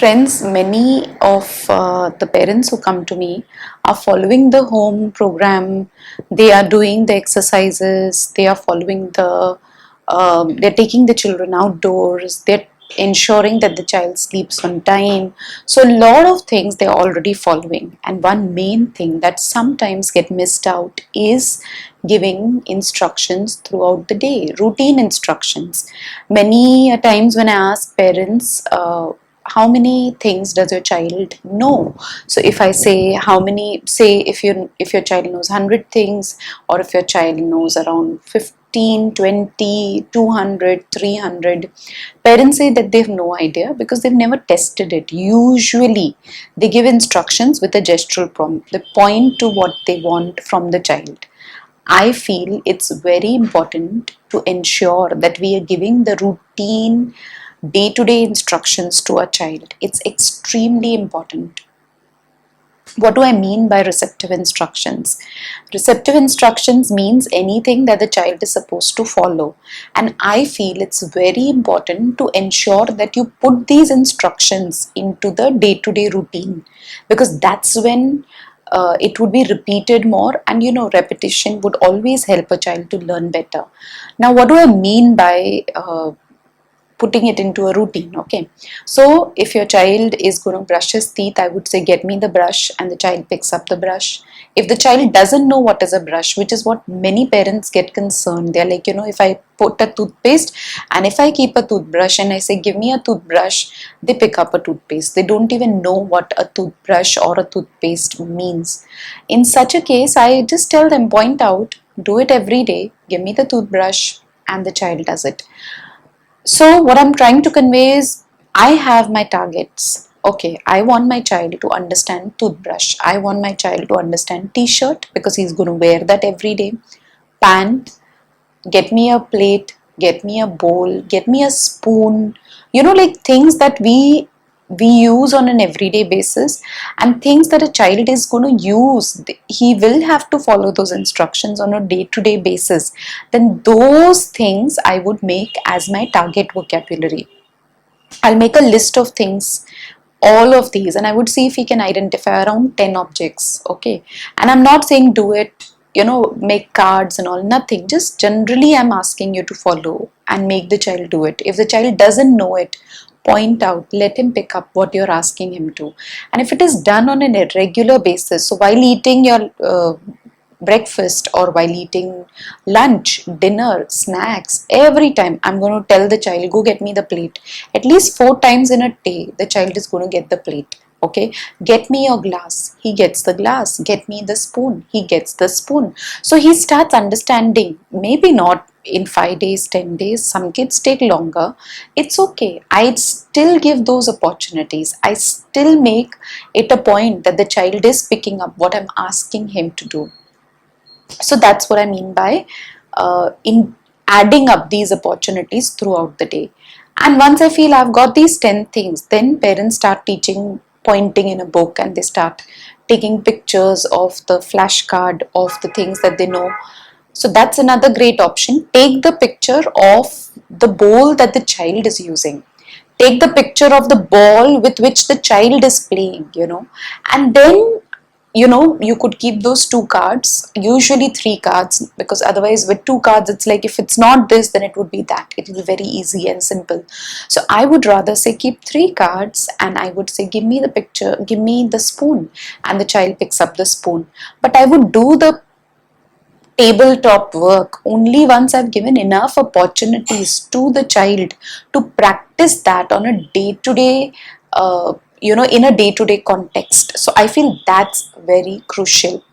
Friends, many of the parents who come to me are following the home program. They are doing the exercises. They are following they're taking the children outdoors. They're ensuring that the child sleeps on time. So a lot of things they're already following. And one main thing that sometimes get missed out is giving instructions throughout the day, routine instructions. Many times when I ask parents, how many things does your child know? So if I say how many, say if your child knows 100 things, or if your child knows around 15, 20, 200, 300, parents say that they have no idea because they've never tested it. Usually they give instructions with a gestural prompt. They point to what they want from the child. I feel it's very important to ensure that we are giving the routine day to day instructions to a child. It's extremely important. What do I mean by receptive instructions? Receptive instructions means anything that the child is supposed to follow. And I feel it's very important to ensure that you put these instructions into the day to day routine, because that's when it would be repeated more, and repetition would always help a child to learn better. Now, what do I mean by putting it into a routine? Okay, so if your child is going to brush his teeth, I would say get me the brush, and the child picks up the brush. If the child doesn't know what is a brush, which is what many parents get concerned, they're like, if I put a toothpaste and if I keep a toothbrush and I say give me a toothbrush, they pick up a toothpaste. They don't even know what a toothbrush or a toothpaste means. In such a case, I just tell them, point out, do it every day, give me the toothbrush, and the child does it. So what I'm trying to convey is, I have my targets. Okay, I want my child to understand toothbrush. I want my child to understand t-shirt because he's going to wear that every day. Pant, get me a plate, get me a bowl, get me a spoon. Like things that we use on an everyday basis, and things that a child is going to use, he will have to follow those instructions on a day-to-day basis. Then those things I would make as my target vocabulary. I'll make a list of things, all of these, and I would see if he can identify around 10 objects. Okay, and I'm not saying do it, make cards and all, nothing. Just generally I'm asking you to follow and make the child do it. If the child doesn't know it, point out, let him pick up what you're asking him to. And if it is done on an irregular basis, so while eating your breakfast or while eating lunch, dinner, snacks, every time I'm going to tell the child, go get me the plate. At least 4 times in a day, the child is going to get the plate. Okay, get me your glass, he gets the glass. Get me the spoon, he gets the spoon. So he starts understanding. Maybe not in 5 days, 10 days, some kids take longer. It's okay, I still give those opportunities. I still make it a point that the child is picking up what I'm asking him to do. So that's what I mean by in adding up these opportunities throughout the day. And once I feel I've got these 10 things, then parents start teaching, pointing in a book, and they start taking pictures of the flashcard of the things that they know. So that's another great option. Take the picture of the bowl that the child is using. Take the picture of the ball with which the child is playing, and then you could keep those 2 cards, usually 3 cards, because otherwise with 2 cards it's like, if it's not this, then it would be that. It will be very easy and simple. So I would rather say keep 3 cards, and I would say give me the picture, give me the spoon, and the child picks up the spoon. But I would do the tabletop work only once I've given enough opportunities to the child to practice that on a day-to-day, in a day-to-day context. So I feel that's very crucial.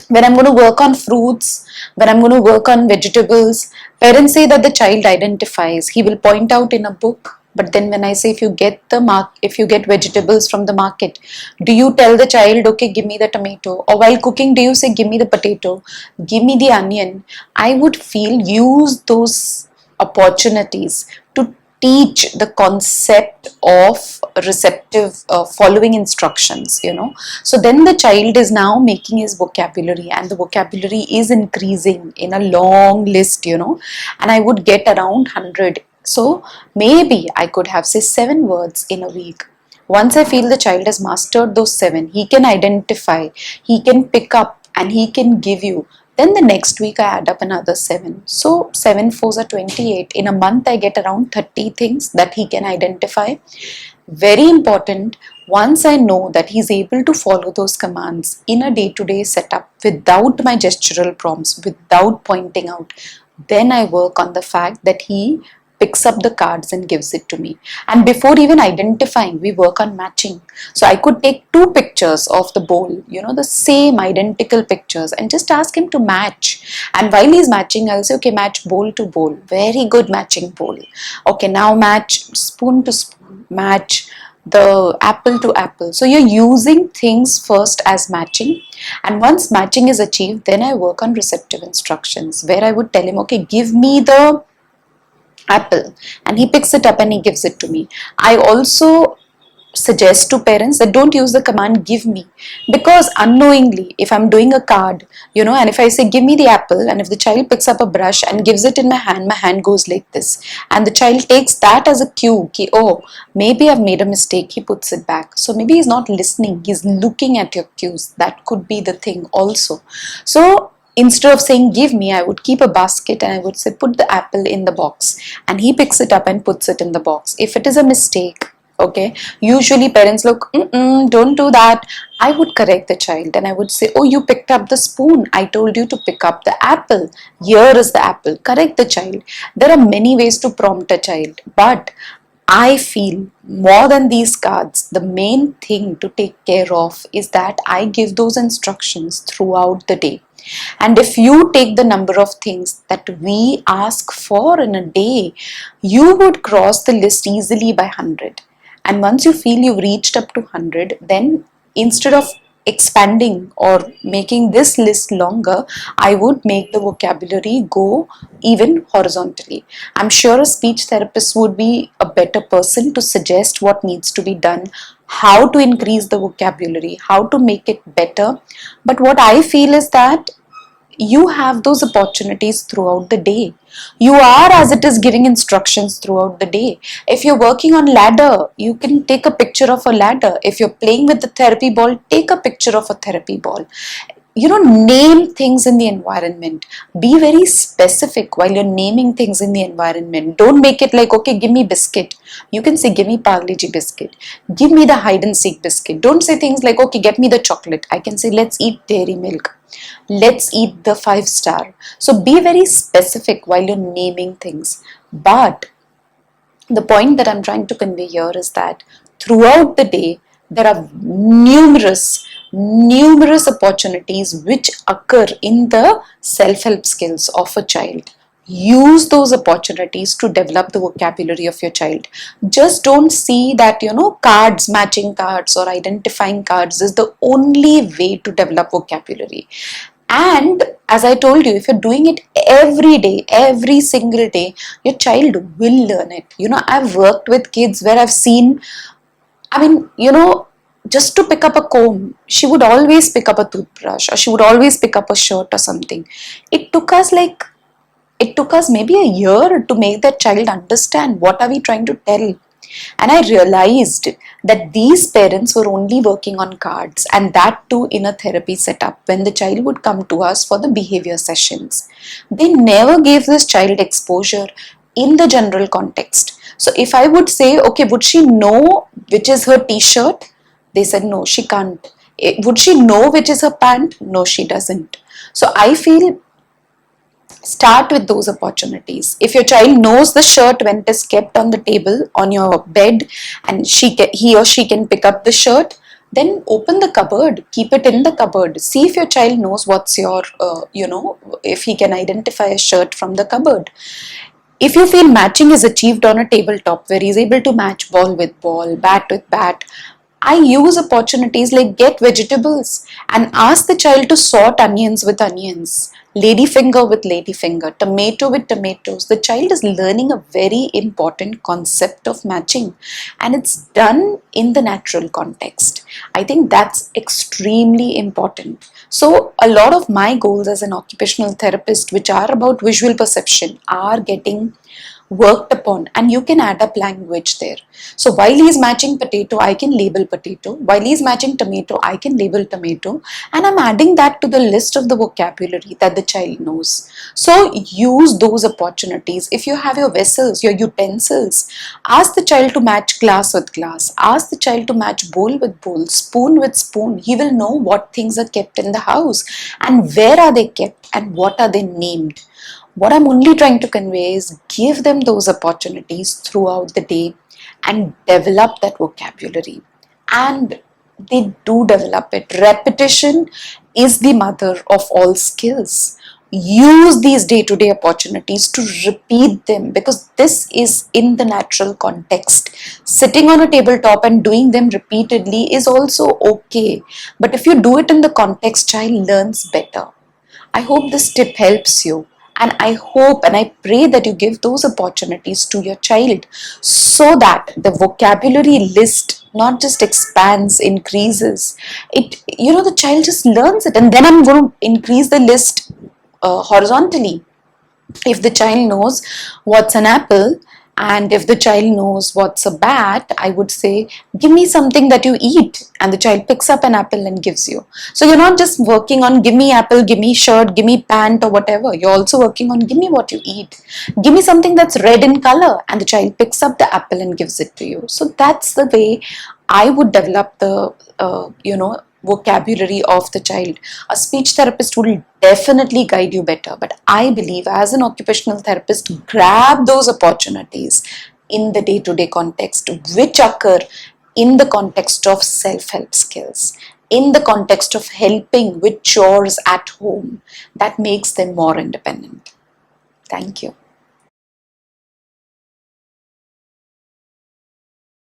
When I'm going to work on fruits, when I'm going to work on vegetables, parents say that the child identifies. He will point out in a book. But then when I say, if you get vegetables from the market, do you tell the child, okay, give me the tomato? Or while cooking, do you say, give me the potato, give me the onion? I would feel use those opportunities to teach the concept of receptive following instructions. So then the child is now making his vocabulary, and the vocabulary is increasing in a long list, and I would get around 100. So maybe I could have, say, 7 words in a week. Once I feel the child has mastered those 7, he can identify, he can pick up, and he can give you. Then the next week I add up another 7. So 7 fours are 28. In a month I get around 30 things that he can identify. Very important, once I know that he's able to follow those commands in a day-to-day setup without my gestural prompts, without pointing out, then I work on the fact that he picks up the cards and gives it to me. And before even identifying, we work on matching. So I could take 2 pictures of the bowl, the same identical pictures, and just ask him to match. And while he's matching, I'll say, okay, match bowl to bowl. Very good matching bowl. Okay, now match spoon to spoon. Match the apple to apple. So you're using things first as matching, and once matching is achieved, then I work on receptive instructions, where I would tell him, okay, give me the apple, and he picks it up and he gives it to me. I also suggest to parents that don't use the command give me, because unknowingly, if I'm doing a card, and if I say give me the apple, and if the child picks up a brush and gives it in my hand goes like this, and the child takes that as a cue, oh, maybe I've made a mistake, he puts it back. So maybe he's not listening, he's looking at your cues. That could be the thing also. So instead of saying give me, I would keep a basket and I would say put the apple in the box, and he picks it up and puts it in the box. If it is a mistake, okay, usually parents look, don't do that. I would correct the child and I would say, oh, you picked up the spoon, I told you to pick up the apple, here is the apple. Correct the child. There are many ways to prompt a child, but I feel more than these cards, the main thing to take care of is that I give those instructions throughout the day. And if you take the number of things that we ask for in a day, you would cross the list easily by 100. And once you feel you've reached up to 100, then instead of expanding or making this list longer, I would make the vocabulary go even horizontally. I'm sure a speech therapist would be a better person to suggest what needs to be done, how to increase the vocabulary, how to make it better. But what I feel is that you have those opportunities throughout the day. You are, as it is, giving instructions throughout the day. If you're working on ladder, you can take a picture of a ladder. If you're playing with the therapy ball, take a picture of a therapy ball. Name things in the environment. Be very specific while you're naming things in the environment. Don't make it like, okay, give me biscuit. You can say, give me Parle-G biscuit. Give me the hide and seek biscuit. Don't say things like, okay, get me the chocolate. I can say, let's eat dairy milk. Let's eat the 5-star. So be very specific while you're naming things. But the point that I'm trying to convey here is that throughout the day, there are numerous opportunities which occur in the self-help skills of a child. Use those opportunities to develop the vocabulary of your child. Just don't see that, cards, matching cards or identifying cards is the only way to develop vocabulary. And as I told you, if you're doing it every day, every single day, your child will learn it. I've worked with kids where I've seen, just to pick up a comb, she would always pick up a toothbrush, or she would always pick up a shirt or something. It took us maybe a year to make that child understand what are we trying to tell. And I realized that these parents were only working on cards, and that too in a therapy setup when the child would come to us for the behavior sessions. They never gave this child exposure in the general context. So if I would say, okay, would she know which is her t-shirt? They said, no, she can't. Would she know which is her pant? No, she doesn't. So I feel, start with those opportunities. If your child knows the shirt when it is kept on the table on your bed and he or she can pick up the shirt, then open the cupboard, keep it in the cupboard. See if your child knows what's your, if he can identify a shirt from the cupboard. If you feel matching is achieved on a tabletop where he's able to match ball with ball, bat with bat, I use opportunities like get vegetables and ask the child to sort onions with onions, ladyfinger with ladyfinger, tomato with tomatoes. The child is learning a very important concept of matching, and it's done in the natural context. I think that's extremely important. So a lot of my goals as an occupational therapist, which are about visual perception, are getting worked upon, and you can add up language there. So while he's matching potato, I can label potato. While he's matching tomato, I can label tomato, and I'm adding that to the list of the vocabulary that the child knows. So use those opportunities. If you have your vessels, your utensils, ask the child to match glass with glass, ask the child to match bowl with bowl, spoon with spoon. He will know what things are kept in the house and where are they kept and what are they named. What I'm only trying to convey is give them those opportunities throughout the day and develop that vocabulary. And they do develop it. Repetition is the mother of all skills. Use these day-to-day opportunities to repeat them, because this is in the natural context. Sitting on a tabletop and doing them repeatedly is also okay. But if you do it in the context, child learns better. I hope this tip helps you, and I hope and I pray that you give those opportunities to your child so that the vocabulary list not just expands, increases. The child just learns it, and then I'm going to increase the list horizontally. If the child knows what's an apple, and if the child knows what's a bat, I would say, give me something that you eat, and the child picks up an apple and gives you. So you're not just working on give me apple, give me shirt, give me pant or whatever. You're also working on give me what you eat. Give me something that's red in color, and the child picks up the apple and gives it to you. So that's the way I would develop the vocabulary of the child. A speech therapist will definitely guide you better, but I believe as an occupational therapist, grab those opportunities in the day-to-day context, which occur in the context of self-help skills, in the context of helping with chores at home. That makes them more independent. Thank you.